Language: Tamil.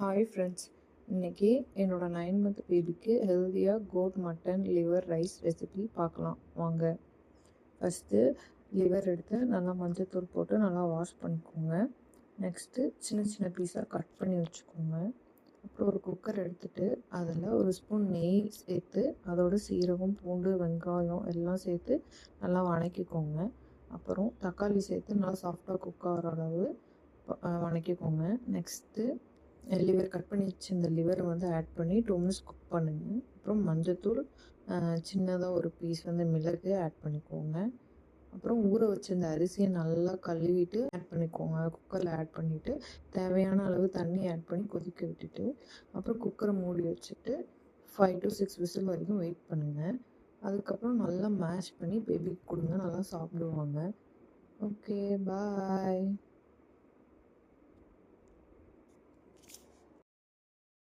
ஹாய் ஃப்ரெண்ட்ஸ், இன்னைக்கு என்னோட 9 மந்த் பேபிக்கு ஹெல்த்தியாக goat mutton liver rice recipe பார்க்கலாம் வாங்க. ஃபஸ்ட்டு லிவர் எடுத்து நல்லா மஞ்சத்தூள் போட்டு நல்லா வாஷ் பண்ணிக்கோங்க. நெக்ஸ்ட்டு சின்ன சின்ன பீஸாக கட் பண்ணி வச்சுக்கோங்க. அப்புறம் ஒரு குக்கர் எடுத்துகிட்டு அதில் ஒரு ஸ்பூன் நெய் சேர்த்து அதோட சீரகம், பூண்டு, வெங்காயம் எல்லாம் சேர்த்து நல்லா வணக்கிக்கோங்க. அப்புறம் தக்காளி சேர்த்து நல்லா சாஃப்டாக குக் ஆகிற அளவு வணக்கிக்கோங்க. நெக்ஸ்ட்டு லிவர் கட் பண்ணி வச்சு இந்த லிவரை வந்து ஆட் பண்ணி 2 மினிட்ஸ் குக் பண்ணுங்கள். அப்புறம் மஞ்சத்தூள், சின்னதாக ஒரு பீஸ் வந்து மிளகு ஆட் பண்ணிக்கோங்க. அப்புறம் ஊற வச்சிருந்த அரிசியை நல்லா கழுவிட்டு ஆட் பண்ணிக்கோங்க. குக்கரில் ஆட் பண்ணிவிட்டு தேவையான அளவு தண்ணி ஆட் பண்ணி கொதிக்க விட்டுட்டு அப்புறம் குக்கரை மூடி வச்சுட்டு 5 to 6 விசில் வரைக்கும் வெயிட் பண்ணுங்கள். அதுக்கப்புறம் நல்லா மேஷ் பண்ணி பேபிக்கு கொடுங்க, நல்லா சாப்பிடுவாங்க. ஓகே, பாய்.